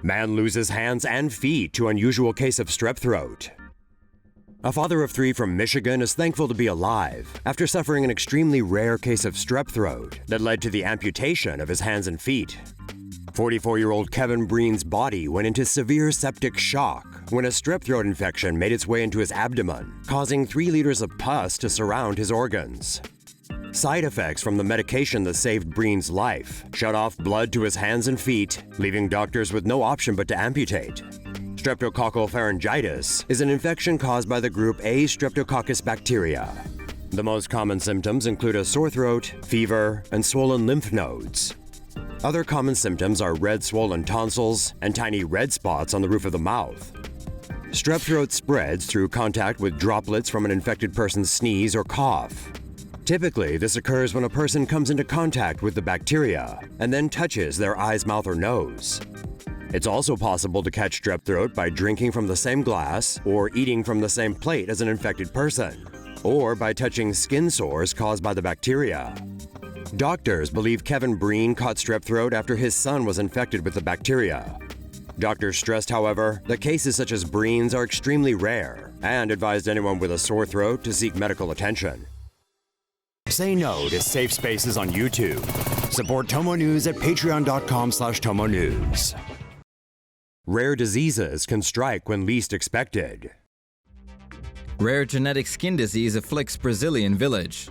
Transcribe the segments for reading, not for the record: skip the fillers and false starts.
Man loses hands and feet to unusual case of strep throat. A father of 3 from Michigan is thankful to be alive after suffering an extremely rare case of strep throat that led to the amputation of his hands and feet. 44-year-old Kevin Breen's body went into severe septic shock when a strep throat infection made its way into his abdomen, causing 3 liters of pus to surround his organs. Side effects from the medication that saved Breen's life shut off blood to his hands and feet, leaving doctors with no option but to amputate. Streptococcal pharyngitis is an infection caused by the group A Streptococcus bacteria. The most common symptoms include a sore throat, fever, and swollen lymph nodes. Other common symptoms are red swollen tonsils and tiny red spots on the roof of the mouth. Strep throat spreads through contact with droplets from an infected person's sneeze or cough. Typically, this occurs when a person comes into contact with the bacteria and then touches their eyes, mouth, or nose. It's also possible to catch strep throat by drinking from the same glass or eating from the same plate as an infected person, or by touching skin sores caused by the bacteria. Doctors believe Kevin Breen caught strep throat after his son was infected with the bacteria. Doctors stressed, however, that cases such as Breen's are extremely rare and advised anyone with a sore throat to seek medical attention. Say no to safe spaces on YouTube. Support TomoNews at patreon.com/TomoNews. Rare diseases can strike when least expected. Rare genetic skin disease afflicts Brazilian village.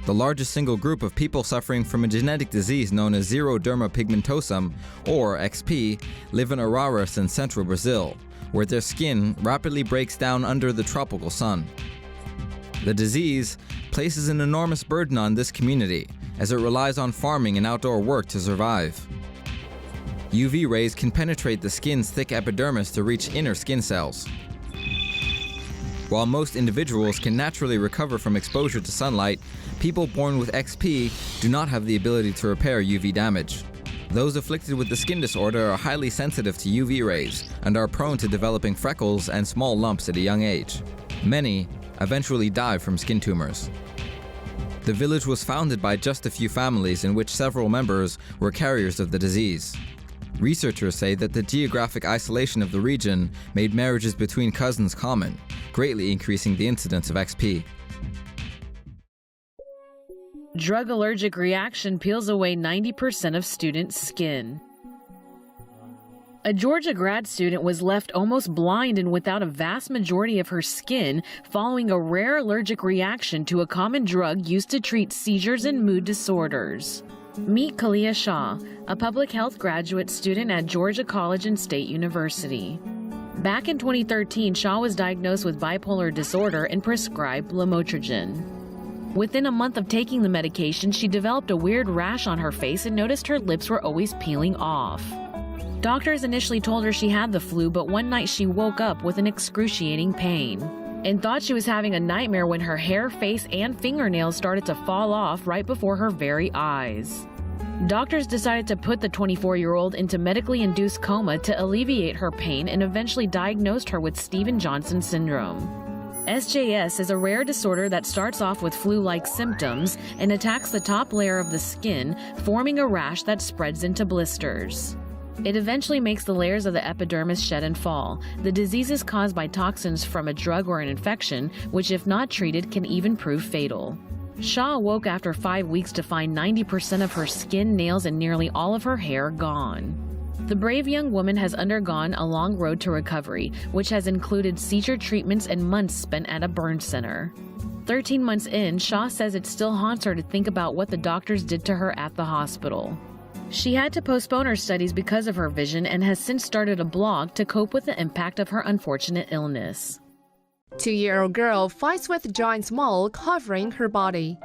The largest single group of people suffering from a genetic disease known as xeroderma pigmentosum, or XP, live in Araras in central Brazil, where their skin rapidly breaks down under the tropical sun. The disease places an enormous burden on this community, as it relies on farming and outdoor work to survive. UV rays can penetrate the skin's thick epidermis to reach inner skin cells. While most individuals can naturally recover from exposure to sunlight, people born with XP do not have the ability to repair UV damage. Those afflicted with the skin disorder are highly sensitive to UV rays and are prone to developing freckles and small lumps at a young age. Many eventually die from skin tumors. The village was founded by just a few families in which several members were carriers of the disease. Researchers say that the geographic isolation of the region made marriages between cousins common, greatly increasing the incidence of XP. Drug allergic reaction peels away 90% of students' skin. A Georgia grad student was left almost blind and without a vast majority of her skin following a rare allergic reaction to a common drug used to treat seizures and mood disorders. Meet Kalia Shah, a public health graduate student at Georgia College and State University. Back in 2013, Shah was diagnosed with bipolar disorder and prescribed lamotrigine. Within a month of taking the medication, she developed a weird rash on her face and noticed her lips were always peeling off. Doctors initially told her she had the flu, but one night she woke up with an excruciating pain and thought she was having a nightmare when her hair, face, and fingernails started to fall off right before her very eyes. Doctors decided to put the 24-year-old into medically induced coma to alleviate her pain and eventually diagnosed her with Stevens-Johnson syndrome. SJS is a rare disorder that starts off with flu-like symptoms and attacks the top layer of the skin, forming a rash that spreads into blisters. It eventually makes the layers of the epidermis shed and fall. The disease is caused by toxins from a drug or an infection, which if not treated can even prove fatal. Shah awoke after 5 weeks to find 90% of her skin, nails, and nearly all of her hair gone. The brave young woman has undergone a long road to recovery, which has included seizure treatments and months spent at a burn center. 13 months in, Shah says it still haunts her to think about what the doctors did to her at the hospital. She had to postpone her studies because of her vision and has since started a blog to cope with the impact of her unfortunate illness. 2-year-old girl fights with giant mole covering her body.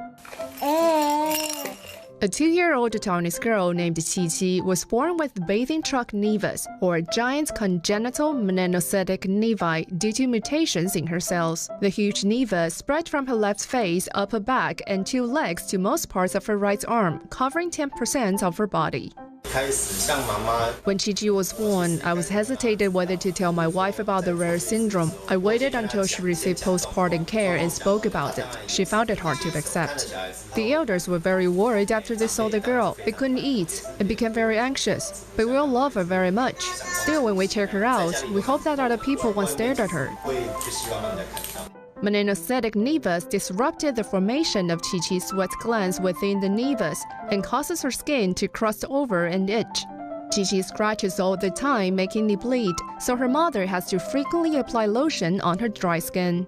A 2-year-old Taiwanese girl named Qiqi was born with bathing truck nevus, or giant congenital melanocytic nevi, due to mutations in her cells. The huge nevus spread from her left face, upper back, and 2 legs to most parts of her right arm, covering 10% of her body. When Chi-Chi was born, I was hesitated whether to tell my wife about the rare syndrome. I waited until she received postpartum care and spoke about it. She found it hard to accept. The elders were very worried after they saw the girl. They couldn't eat and became very anxious. But we all love her very much. Still, when we check her out, we hope that other people won't stare at her. Melanocytic nevus disrupted the formation of Chi-Chi's sweat glands within the nevus and causes her skin to crust over and itch. Chi-Chi scratches all the time, making it bleed, so her mother has to frequently apply lotion on her dry skin.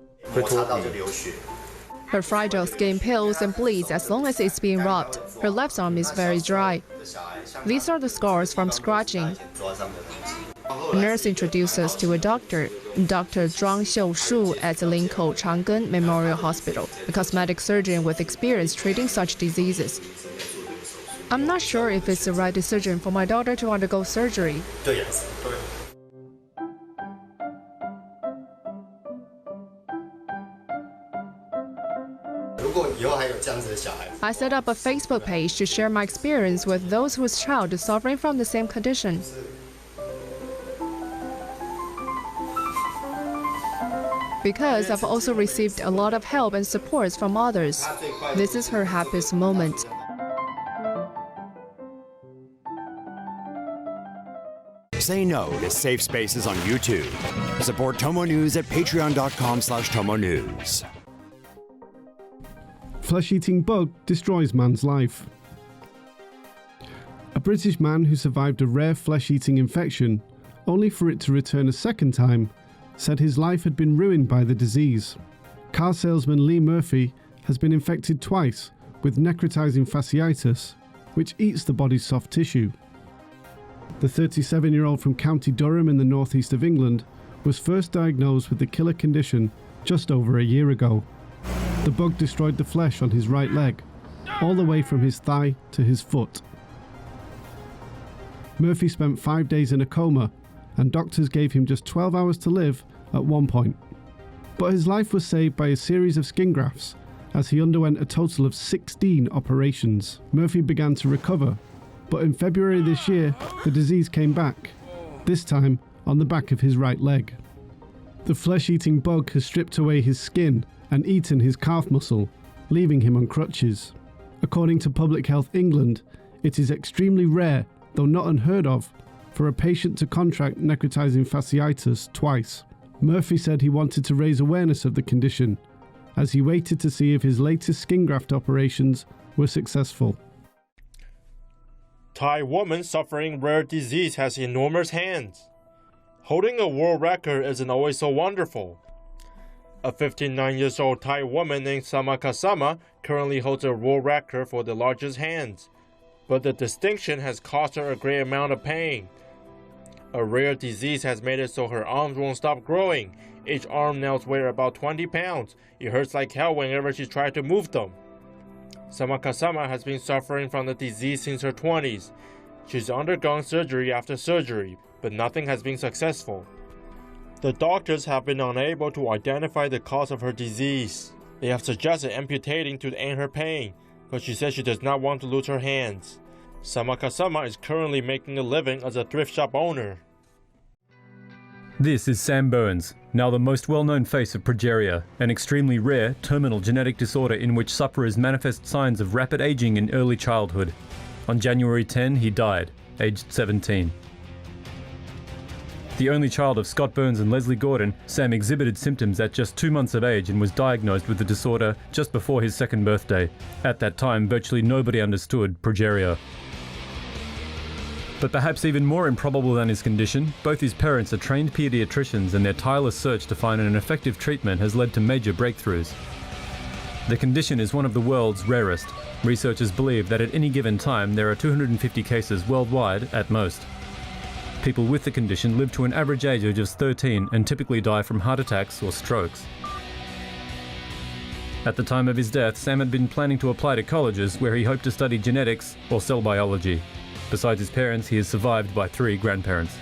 Her fragile skin peels and bleeds as long as it's being rubbed. Her left arm is very dry. These are the scars from scratching. A nurse introduced us to a doctor, Dr. Zhuang Xiushu at Linkou Chang'an Memorial Hospital, a cosmetic surgeon with experience treating such diseases. I'm not sure if it's the right decision for my daughter to undergo surgery. I set up a Facebook page to share my experience with those whose child is suffering from the same condition. Because I've also received a lot of help and support from others. This is her happiest moment. Say no to safe spaces on YouTube. Support TomoNews at patreon.com/TomoNews. Flesh-eating bug destroys man's life. A British man who survived a rare flesh-eating infection, only for it to return a second time, said his life had been ruined by the disease. Car salesman Lee Murphy has been infected twice with necrotizing fasciitis, which eats the body's soft tissue. The 37-year-old from County Durham in the northeast of England was first diagnosed with the killer condition just over a year ago. The bug destroyed the flesh on his right leg, all the way from his thigh to his foot. Murphy spent 5 days in a coma, and doctors gave him just 12 hours to live at one point. But his life was saved by a series of skin grafts, as he underwent a total of 16 operations. Murphy began to recover, but in February this year, the disease came back, this time on the back of his right leg. The flesh-eating bug has stripped away his skin and eaten his calf muscle, leaving him on crutches. According to Public Health England, it is extremely rare, though not unheard of, for a patient to contract necrotizing fasciitis twice. Murphy said he wanted to raise awareness of the condition, as he waited to see if his latest skin graft operations were successful. Thai woman suffering rare disease has enormous hands. Holding a world record isn't always so wonderful. A 59-year-old Thai woman named Samakasama currently holds a world record for the largest hands, but the distinction has caused her a great amount of pain. A rare disease has made it so her arms won't stop growing. Each arm now weighs about 20 pounds. It hurts like hell whenever she tries to move them. Samakasama has been suffering from the disease since her 20s. She's undergone surgery after surgery, but nothing has been successful. The doctors have been unable to identify the cause of her disease. They have suggested amputating to end her pain, but she says she does not want to lose her hands. Samakasama is currently making a living as a thrift shop owner. This is Sam Burns, now the most well-known face of progeria, an extremely rare, terminal genetic disorder in which sufferers manifest signs of rapid aging in early childhood. On January 10, he died, aged 17. The only child of Scott Burns and Leslie Gordon, Sam exhibited symptoms at just 2 months of age and was diagnosed with the disorder just before his second birthday. At that time, virtually nobody understood progeria. But perhaps even more improbable than his condition, both his parents are trained pediatricians, and their tireless search to find an effective treatment has led to major breakthroughs. The condition is one of the world's rarest. Researchers believe that at any given time there are 250 cases worldwide at most. People with the condition live to an average age of just 13 and typically die from heart attacks or strokes. At the time of his death, Sam had been planning to apply to colleges where he hoped to study genetics or cell biology. Besides his parents, he is survived by 3 grandparents.